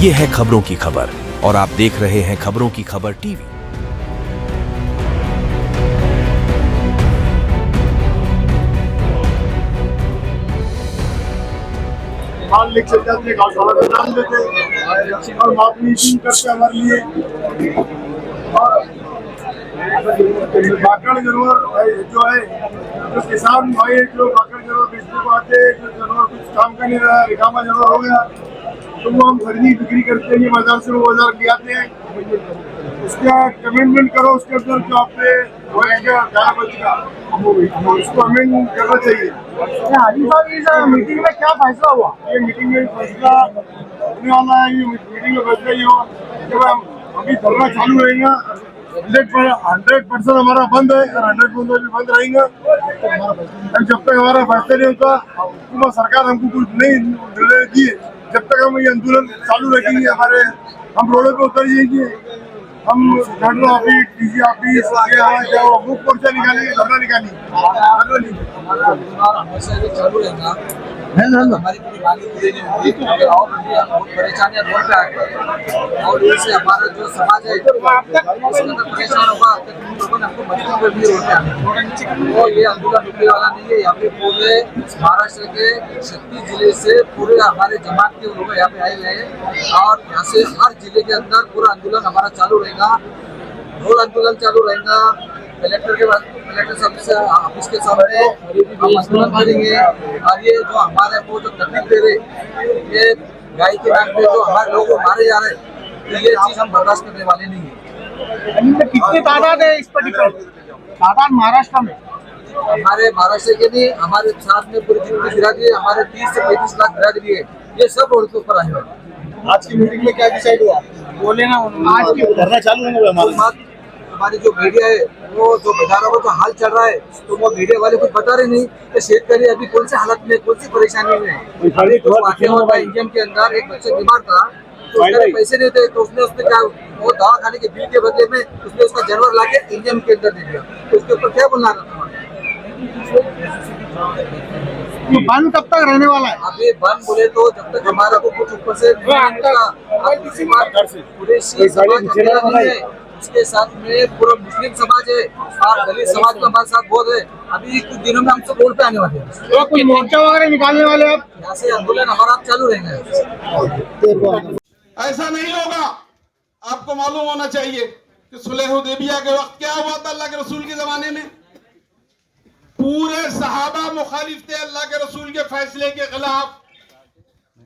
ये है खबरों की खबर और आप देख रहे हैं खबरों की खबर टीवी। माल लिख चल जाते हैं, गौशाला में डाल देते हैं और मापनी करके हमारे लिए और बाकड़ जानवर जो है, जो किसान भाई जो बाकड़ जानवर बेचने को आते हैं, जो जानवर कुछ काम का नहीं रहा, रिकामा जानवर हो गया तो वो हम खरीदी बिक्री करते हैं, बाजार से वो बाजार ले आते हैं। उसका कमेंटमेंट करो, उसके अंदर जो आपने उसको अमेंड करना चाहिए। हाजी साहब, इस मीटिंग में क्या फैसला हुआ? ये मीटिंग में फैसला होने वाला है, ये मीटिंग में फैसला ये हुआ जब अभी धरना चालू रहेगा 100% हमारा बंद है और 100% भी बंद रहेगा। जब तक हमारा फैसला नहीं होता, सरकार हमको कुछ नहीं निर्णय दिए, जब तक हम ये आंदोलन चालू रखेंगे। हम रोडों पे उतर जाएंगे, हम धरना ऑफिस, डीसी ऑफिस मुख मोर्चा निकालेंगे, धरना निकालेंगे। हमारी पूरी मांगे पूरी नहीं होगी और बहुत परेशानियां रोड पे आ गई और इससे हमारा जो समाज है उसके अंदर परेशान होगा। लोगों ने हमको मजबूर कर दिया रोड पे आने और ये आंदोलन रुकने वाला नहीं है। यहाँ पे पूरे महाराष्ट्र के 36 जिले से पूरे हमारे जमात के लोग यहाँ पे आए हुए हैं और यहाँ से हर जिले के अंदर पूरा आंदोलन हमारा चालू रहेगा। रोड आंदोलन चालू रहेगा, कलेक्टर ऑफिस के सामने हम आंदोलन करेंगे। और ये जो हमारे को जो तकलीफ दे रहे, ये गाय के नाम पे जो हमारे लोग मारे जा रहे, तो ये चीज हम बर्दाश्त करने वाले नहीं है। कितनी तादाद है इस पर डिपेंड? तादाद महाराष्ट्र में हमारे महाराष्ट्र के लिए हमारे साथ में पूरी जितनी बिरादरी है, हमारे 30 से 35 लाख बिरादरी है, ये सब रोड के ऊपर आए हैं। आज की मीटिंग में क्या डिसाइड हुआ? बोले ना, आज की धरना चालू होगा। हमारी जो मीडिया है वो जो बेचारों को जो हाल चल रहा है, तो वो मीडिया वाले कुछ बता रहे नहीं कि शेतकरी अभी कौन सी हालत में, कौन सी परेशानी में है। अभी कुछ वाकया होता है इंडियम के अंदर, एक बच्चा बीमार था तो उसके पैसे नहीं थे, तो उसने क्या वो दवा खाने के बिल के बदले में उसने उसका जानवर ला के इंडियम के अंदर दे दिया। तो उसके ऊपर क्या बोलना था? तो बंद कब तक रहने वाला है? अभी बंद बोले तो जब तक हमारा को कुछ ऊपर से पूरे उसके साथ में पूरा मुस्लिम समाज है और दलित समाज का हमारे साथ बहुत है। अभी कुछ दिनों में हम सब रोड पे आने वाले हैं। तो कोई मोर्चा वगैरह निकालने वाले आप? यहाँ से आंदोलन हमारा चालू रहेंगे। ऐसा नहीं होगा। आपको मालूम होना चाहिए कि सुलह हुदैबिया के वक्त क्या हुआ था अल्लाह के रसूल के जमाने में। पूरे सहाबा मुखालिफ थे अल्लाह के रसूल के फैसले के खिलाफ।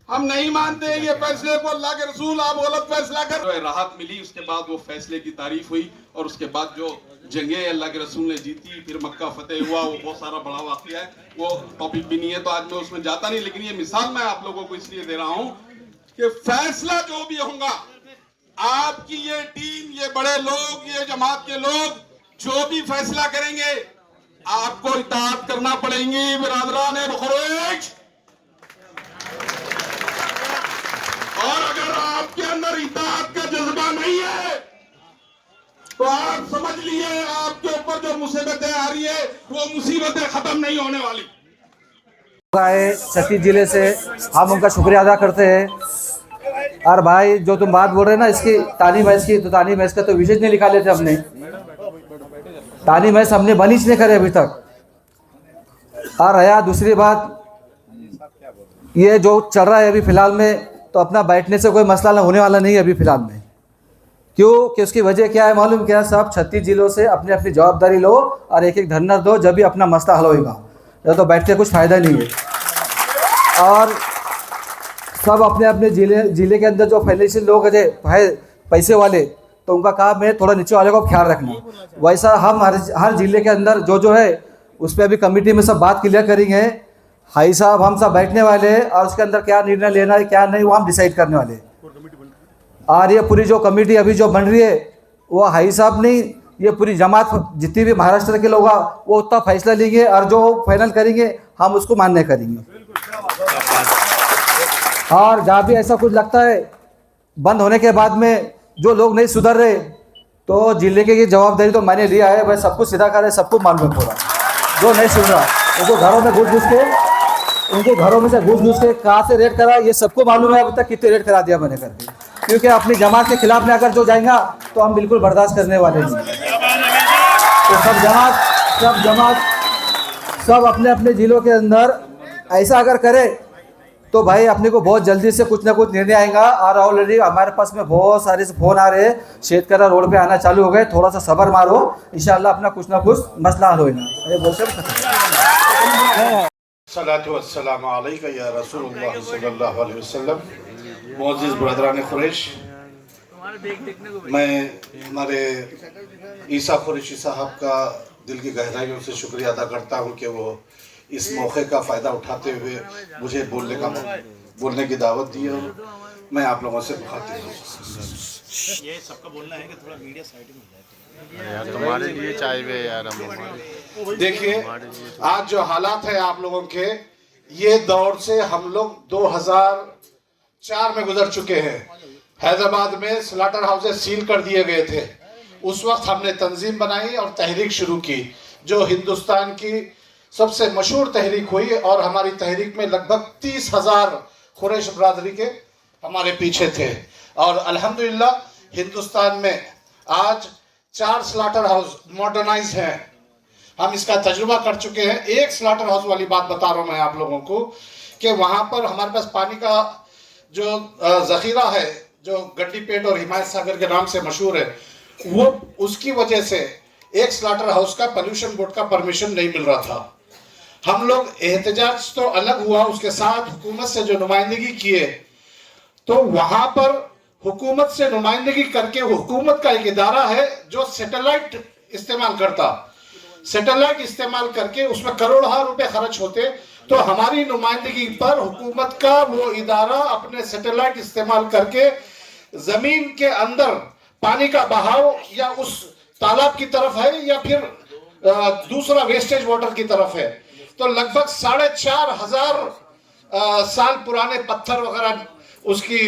हम नहीं मानते ये फैसले को, अल्लाह के रसूल आप गलत फैसला कर। राहत मिली, उसके बाद वो फैसले की तारीफ हुई और उसके बाद जो जंगे अल्लाह के रसूल ने जीती, फिर मक्का फतेह हुआ, वो बहुत सारा बड़ा वाकया है, वो टॉपिक भी नहीं है तो आज मैं उसमें जाता नहीं। लेकिन ये मिसाल मैं आप लोगों को इसलिए दे रहा हूं कि फैसला जो भी होगा, आपकी ये टीम, ये बड़े लोग, ये जमात के लोग जो भी फैसला करेंगे आपको इताअत करना पड़ेगी। बिरादरान खुरैश, और अगर आपके अंदर इताअत का जज्बा नहीं है तो आप समझ लिए आपके ऊपर जो मुसीबतें आ रही है वो मुसीबतें खत्म नहीं होने वाली। 36 जिले से हम उनका शुक्रिया अदा करते हैं। और भाई जो तुम बात बोल रहे हैं ना इसकी तानी मैच की, तो तानी मैच का तो विशेष नहीं निकाले थे हमने। तानी मैच हमने बनिश नहीं करे अभी तक। और रहा दूसरी बात, ये जो चल रहा है अभी फ़िलहाल में, तो अपना बैठने से कोई मसला होने वाला नहीं है अभी फ़िलहाल में। क्यों कि उसकी वजह क्या है मालूम क्या? सब 36 जिलों से अपनी अपनी जवाबदारी लो और एक एक धरना दो, जब भी अपना मसला हल होगा। तो बैठ के कुछ फ़ायदा नहीं है। और सब अपने अपने जिले के अंदर जो फाइनेंशियल लोग है पैसे वाले, तो उनका काम है थोड़ा नीचे वाले को ख्याल रखना। वैसा हम हर जिले के अंदर जो है उस पर अभी कमेटी में सब बात क्लियर करेंगे। हाई साहब हम सब बैठने वाले हैं और उसके अंदर क्या निर्णय लेना है क्या नहीं वो हम डिसाइड करने वाले हैं। और ये पूरी जो कमेटी अभी जो बन रही है वो हाई साहब नहीं, ये पूरी जमात जितनी भी महाराष्ट्र के लोग वो उतना फैसला लेंगे और जो फाइनल करेंगे हम उसको मान्य करेंगे। और जहाँ भी ऐसा कुछ लगता है बंद होने के बाद में जो लोग नहीं सुधर रहे, तो जिले की जवाबदारी तो मैंने लिया है, वह सब कुछ सीधा करे, सबको मालूम है पूरा। जो नहीं सुन रहा उनको घरों में घुस के उनके घरों में से घुस के कहाँ से रेड करा ये सबको मालूम है। अब तक कितने रेड करा दिया मैंने करके। क्योंकि अपनी जमात के खिलाफ में अगर जो जाएगा तो हम बिल्कुल बर्दाश्त करने वाले नहीं। तो सब जमात सब अपने अपने जिलों के अंदर ऐसा अगर करे तो भाई अपने को बहुत जल्दी से कुछ ना कुछ निर्णय आएगा। और ऑलरेडी हमारे पास में बहुत सारे फ़ोन आ रहे हैं, शेतकरी रोड पे आना चालू हो गए, थोड़ा सा सब्र मारो, इंशाल्लाह अपना कुछ ना कुछ मसला हल होगा। ये बोल सलातु वस्सलाम अलैका या रसूलुल्लाह सल्लल्लाहु अलैहि वसल्लम। मोअज़्ज़िज़ ब्रदरान कुरैश, मैं हमारे ईसा कुरैशी साहब का दिल की गहराइयों से शुक्रिया अदा करता हूँ कि वो इस मौके का फ़ायदा उठाते हुए मुझे बोलने की दावत दी और मैं आप लोगों से मुखातिब हूँ। ये सबका बोलना है कि थोड़ा मीडिया साइड में हो जाए यार, तुम्हारे लिए चाहिए यार। हम देखिए, आज जो हालात है आप लोगों के, ये दौर से हम लोग 2004 में गुजर चुके हैं। हैदराबाद में स्लॉटर हाउसेस सील कर दिए गए थे। उस वक्त हमने तंजीम बनाई और तहरीक शुरू की, जो हिंदुस्तान की सबसे मशहूर तहरीक हुई और हमारी तहरीक में लगभग 30,000 कुरैश बरादरी के हमारे पीछे थे। और अल्हम्दुलिल्लाह हिंदुस्तान में आज 4 स्लॉटर हाउस मॉडर्नाइज हैं। हम इसका तजुर्बा कर चुके हैं। एक स्लॉटर हाउस वाली बात बता रहा हूँ मैं आप लोगों को कि वहाँ पर हमारे पास पानी का जो ज़ख़ीरा है, जो गड्डीपेट और हिमायत सागर के नाम से मशहूर है, वो उसकी वजह से एक स्लॉटर हाउस का पोल्यूशन बोर्ड का परमिशन नहीं मिल रहा था। हम लोग एहतजाज तो अलग हुआ, उसके साथ हुकूमत से जो नुमाइंदगी किए, तो वहां पर हुकूमत से नुमाइंदगी करके, हुकूमत का एक इदारा है जो सैटेलाइट इस्तेमाल करता, सैटेलाइट इस्तेमाल करके उसमें करोड़ों रुपए खर्च होते, तो हमारी नुमाइंदगी पर हुकूमत का वो इदारा अपने सैटेलाइट इस्तेमाल करके जमीन के अंदर पानी का बहाव या उस तालाब की तरफ है या फिर दूसरा वेस्टेज वाटर की तरफ है। तो लगभग 4,500 साल पुराने पत्थर वगैरह उसकी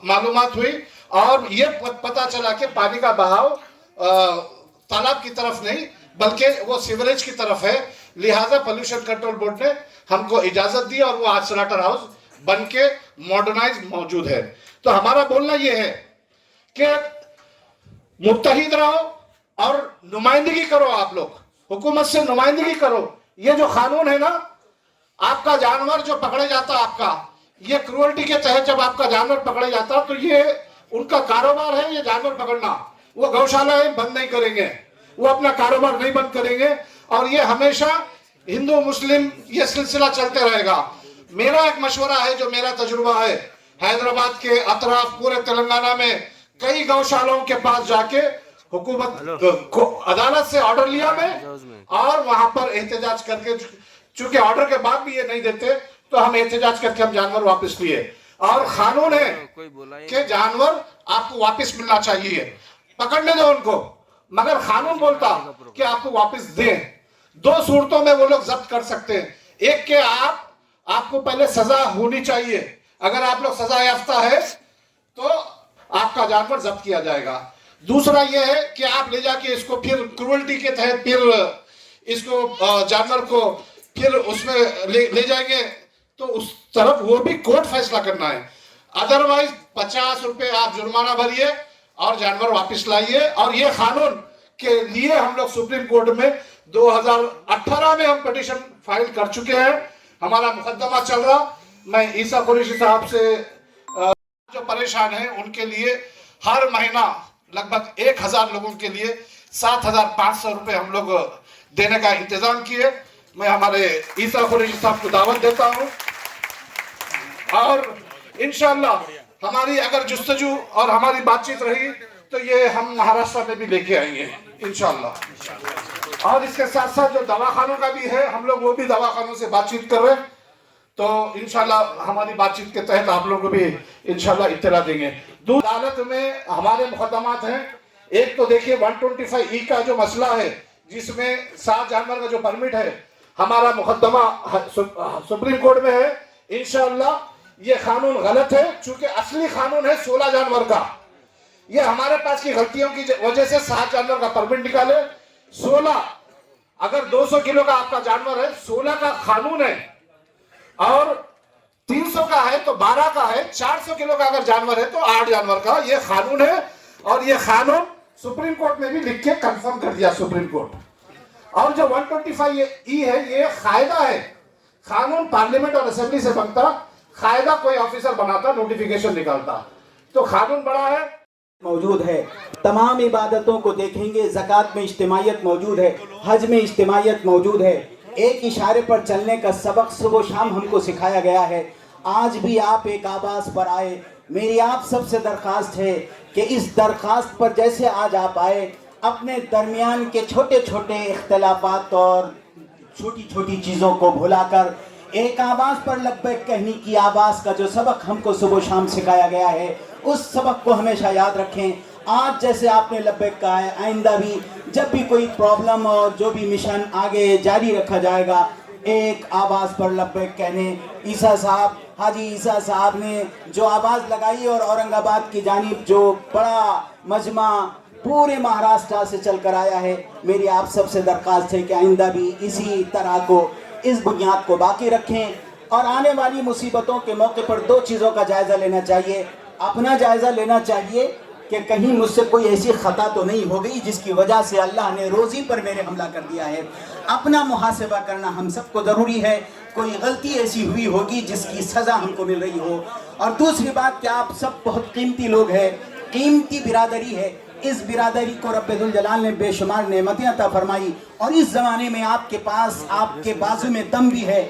मालूमात हुई और ये पता चला कि पानी का बहाव तालाब की तरफ नहीं बल्कि वो सीवरेज की तरफ है। लिहाजा पोल्यूशन कंट्रोल बोर्ड ने हमको इजाजत दी और वो आज स्लॉटर हाउस बन के मॉडर्नाइज मौजूद है। तो हमारा बोलना ये है कि मुत्तहिद रहो और नुमाइंदगी करो। आप लोग हुकूमत से नुमाइंदगी करो। ये जो कानून है ना, आपका जानवर जो पकड़े जाता, आपका ये क्रूअल्टी के तहत जब आपका जानवर पकड़े जाता, तो ये उनका कारोबार है, ये जानवर पकड़ना। वो गौशाला बंद नहीं करेंगे, वो अपना कारोबार नहीं बंद करेंगे और ये हमेशा हिंदू मुस्लिम ये सिलसिला चलते रहेगा। मेरा एक मशवरा है, जो मेरा तजुर्बा है, हैदराबाद के अतराफ पूरे तेलंगाना में कई गौशालाओं के पास जाके हुकूमत को अदालत से ऑर्डर लिया मैं और वहां पर एहतजाज करके, चूंकि ऑर्डर के बाद भी ये नहीं देते, तो हम एहतजाज करके हम जानवर वापस लिए। और कानून है कि जानवर आपको वापस मिलना चाहिए, पकड़ने दो उनको, मगर कानून बोलता कि आपको वापस दें। 2 सूरतों में वो लोग जब्त कर सकते हैं। एक के आपको पहले सजा होनी चाहिए, अगर आप लोग सजा याफ्ता है तो आपका जानवर जब्त किया जाएगा। दूसरा यह है कि आप ले जाके इसको फिर क्रूअल्टी के तहत फिर इसको जानवर को फिर उसमें ले जाएंगे, तो उस तरफ वो भी कोर्ट फैसला करना है। अदरवाइज 50 रुपए आप जुर्माना भरिए और जानवर वापस लाइए। और ये कानून के लिए हम लोग सुप्रीम कोर्ट में 2018 में हम पिटीशन फाइल कर चुके हैं, हमारा मुकदमा चल रहा। मैं ईसा कुरैशी साहब से जो परेशान हैं उनके लिए हर महीना लगभग 1,000 लोगों के लिए 7,500 रुपए हम लोग देने का इंतजाम किए। मैं हमारे ईसा कुरैशी साहब को दावत देता हूं और इंशाअल्लाह हमारी अगर जुस्तजू और हमारी बातचीत रही तो ये हम महाराष्ट्र में भी लेके आएंगे इंशाअल्लाह। और इसके साथ साथ जो दवाखानों का भी है, हम लोग वो भी दवाखानों से बातचीत कर रहे हैं, तो इंशाल्लाह हमारी बातचीत के तहत आप लोगों को भी इंशाल्लाह इत्तला देंगे। अदालत में हमारे मुकदमात हैं। एक तो देखिए 125E का जो मसला है, जिसमें 7 जानवर का जो परमिट है, हमारा मुकदमा सुप्रीम कोर्ट में है। इंशाल्लाह ये कानून गलत है, चूंकि असली कानून है 16 जानवर का। ये हमारे पास की गलतियों की वजह से 7 जानवर का परमिट निकाले। 16 अगर 200 किलो का आपका जानवर है, 16 का कानून है और 300 का है तो 12 का है, 400 किलो का अगर जानवर है तो 8 जानवर का, ये कानून है। और ये कानून सुप्रीम कोर्ट में भी लिख के कंफर्म कर दिया सुप्रीम कोर्ट। और जो 125E है ये कायदा है, कानून पार्लियामेंट और असेंबली से बनता, कायदा कोई ऑफिसर बनाता, नोटिफिकेशन निकालता, तो कानून बड़ा है। मौजूद है, तमाम इबादतों को देखेंगे, ज़कात में इज्तिमाइयत मौजूद है, हज में इज्तिमाइयत मौजूद है। एक इशारे पर चलने का सबक सुबह शाम हमको सिखाया गया है। आज भी आप एक आवाज़ पर आए, मेरी आप सबसे दरख्वास्त है कि इस दरख्वास्त पर जैसे आज आप आए, अपने दरमियान के छोटे छोटे इख्तलाफात और छोटी छोटी चीज़ों को भुलाकर एक आवाज़ पर लब्बैक कहने की आवाज़ का जो सबक हमको सुबह शाम सिखाया गया है, उस सबक को हमेशा याद रखें। आज जैसे आपने लब्बैक कहा है, आइंदा भी जब भी कोई प्रॉब्लम और जो भी मिशन आगे जारी रखा जाएगा, एक आवाज़ पर लब्बैक कहने। ईसा साहब, हाजी ईसा साहब ने जो आवाज़ लगाई और औरंगाबाद की जानिब जो बड़ा मजमा पूरे महाराष्ट्र से चल कर आया है, मेरी आप सबसे दरख्वास्त है कि आइंदा भी इसी तरह को, इस बुनियाद को बाकी रखें। और आने वाली मुसीबतों के मौके पर दो चीज़ों का जायज़ा लेना चाहिए। अपना जायज़ा लेना चाहिए कि कहीं मुझसे कोई ऐसी ख़ता तो नहीं हो गई जिसकी वजह से अल्लाह ने रोज़ी पर मेरे हमला कर दिया है। अपना मुहासिबा करना हम सबको ज़रूरी है, कोई गलती ऐसी हुई होगी जिसकी सज़ा हमको मिल रही हो। और दूसरी बात कि आप सब बहुत कीमती लोग हैं, कीमती बिरादरी है। इस बिरादरी को रब्बुल जलाल ने बेशुमार नेमतें अता फरमाई और इस ज़माने में आपके पास, आपके बाजू में दम भी है।